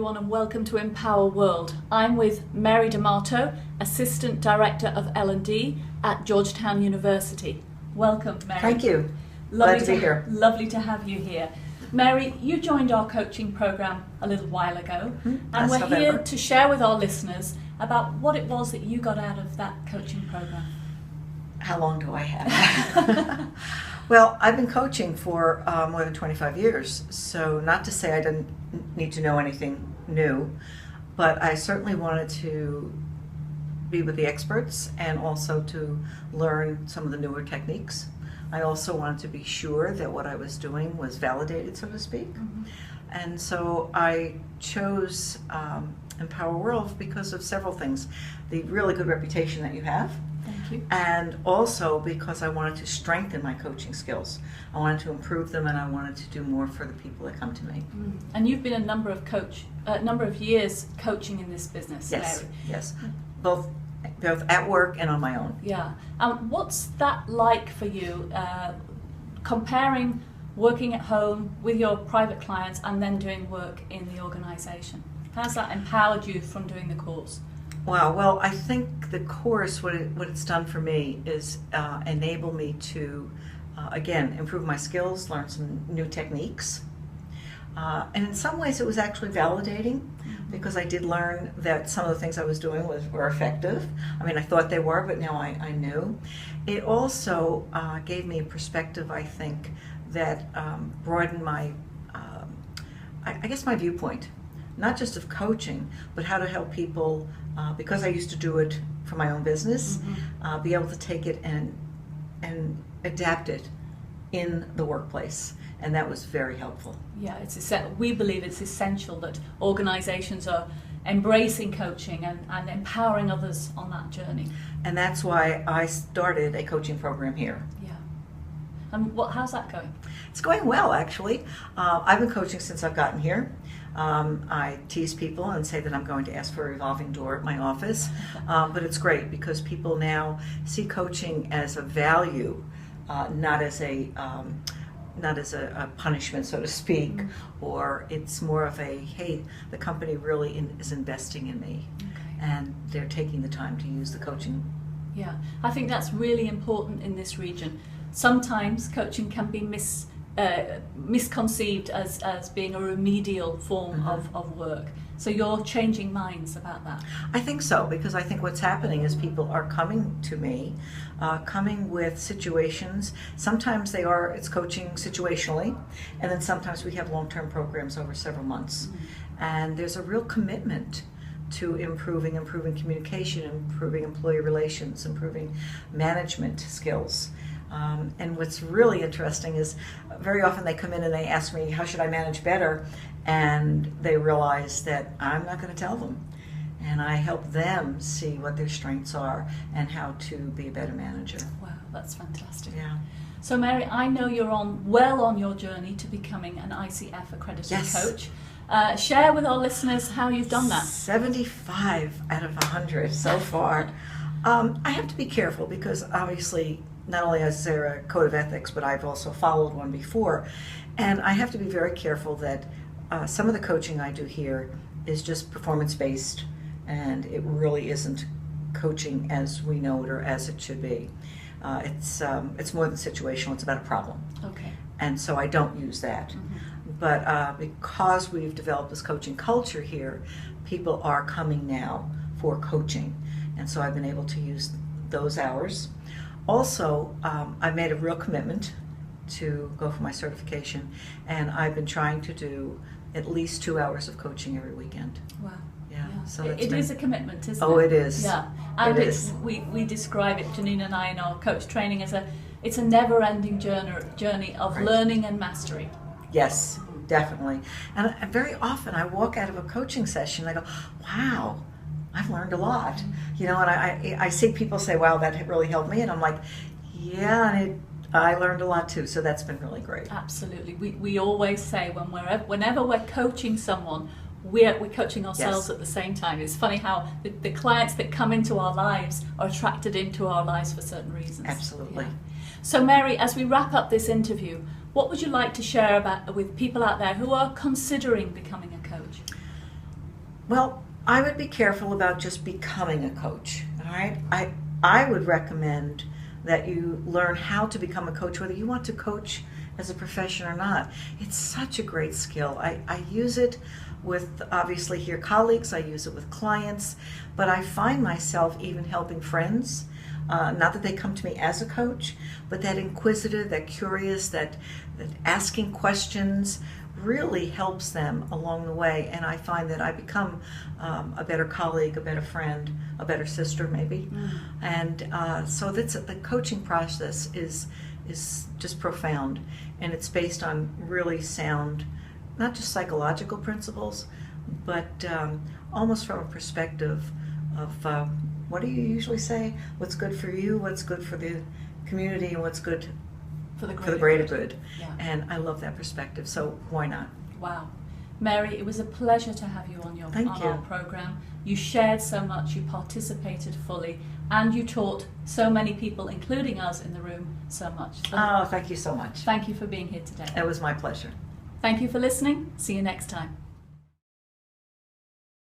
everyone, and welcome to Empower World. I'm with Mary D'Amato, Assistant Director of L&D at Georgetown University. Welcome, Mary. Thank you. Lovely Glad to be here. Lovely to have you here. Mary, you joined our coaching program a little while ago, and we're here to share with our listeners about what it was that you got out of that coaching program. How long do I have? Well, I've been coaching for more than 25 years, so not to say I didn't need to know anything new, but I certainly wanted to be with the experts and also to learn some of the newer techniques. I also wanted to be sure that what I was doing was validated, so to speak. And so I chose Empower World because of several things. The really good reputation that you have. Thank you. And also because I wanted to strengthen my coaching skills. I wanted to improve them, and I wanted to do more for the people that come to me. And you've been a number of years coaching in this business, Yes, Mary. yes. Both at work and on my own. Yeah. What's that like for you, comparing working at home with your private clients and then doing work in the organisation? How's that empowered you from doing the course? Wow. Well, I think the course, what it's done for me is enable me to, again, improve my skills, learn some new techniques. And in some ways it was actually validating, because I did learn that some of the things I was doing were effective. I mean, I thought they were, but now I knew. It also gave me a perspective, I think, that broadened my, I guess, my viewpoint, not just of coaching, but how to help people, because I used to do it for my own business, be able to take it and adapt it in the workplace. And that was very helpful. Yeah, we believe it's essential that organisations are embracing coaching and empowering others on that journey. And that's why I started a coaching program here. Yeah. And how's that going? It's going well, actually. I've been coaching since I've gotten here. I tease people and say that I'm going to ask for a revolving door at my office, but it's great because people now see coaching as a value, not as a punishment, so to speak, or it's more of a, hey, the company really is investing in me, and they're taking the time to use the coaching. Yeah, I think that's really important in this region. Sometimes coaching can be misconceived as being a remedial form of work. So you're changing minds about that? I think so, because I think what's happening is people are coming to me, coming with situations. Sometimes it's coaching situationally, and then sometimes we have long-term programs over several months. And there's a real commitment to improving communication, improving employee relations, improving management skills. And what's really interesting is very often they come in and they ask me, how should I manage better? And they realize that I'm not going to tell them. And I help them see what their strengths are and how to be a better manager. Wow, that's fantastic. Yeah. So Mary, I know you're well on your journey to becoming an ICF accredited coach. Share with our listeners how you've done that. 75 out of 100 so far. I have to be careful because obviously not only is there a code of ethics, but I've also followed one before. And I have to be very careful that some of the coaching I do here is just performance-based, and it really isn't coaching as we know it or as it should be. It's more than situational, it's about a problem. Okay. And so I don't use that. But because we've developed this coaching culture here, people are coming now for coaching. And so I've been able to use those hours. Also, I've made a real commitment to go for my certification, and I've been trying to do at least 2 hours of coaching every weekend. Wow. Yeah. So it is a commitment, isn't it? Oh, it is. Yeah. And we describe it, Janine and I, in our coach training as it's a never-ending journey of learning and mastery. Yes, definitely. And very often I walk out of a coaching session and I go, wow, I've learned a lot. You know, and I see people say, wow, that really helped me. And I'm like, yeah, and I learned a lot too. So that's been really great. Absolutely. We always say whenever we're coaching someone, we're coaching ourselves at the same time. It's funny how the clients that come into our lives are attracted into our lives for certain reasons. Absolutely. Yeah. So Mary, as we wrap up this interview, what would you like to share with people out there who are considering becoming a coach? Well, I would be careful about just becoming a coach. All right, I would recommend that you learn how to become a coach, whether you want to coach as a profession or not. It's such a great skill. I use it with, obviously, here colleagues. I use it with clients, but I find myself even helping friends. Not that they come to me as a coach, but that inquisitive, that curious, that asking questions really helps them along the way. And I find that I become a better colleague, a better friend, a better sister maybe. And so the coaching process is just profound, and it's based on really sound, not just psychological principles, but almost from a perspective of what do you usually say? What's good for you, what's good for the community, and what's good for the greater good. Yeah. And I love that perspective, so why not? Wow. Mary, it was a pleasure to have you on Thank you. our program. You shared so much, you participated fully, and you taught so many people, including us in the room, so much. So Oh, thank you so much. thank you for being here today. It was my pleasure. Thank you for listening. See you next time.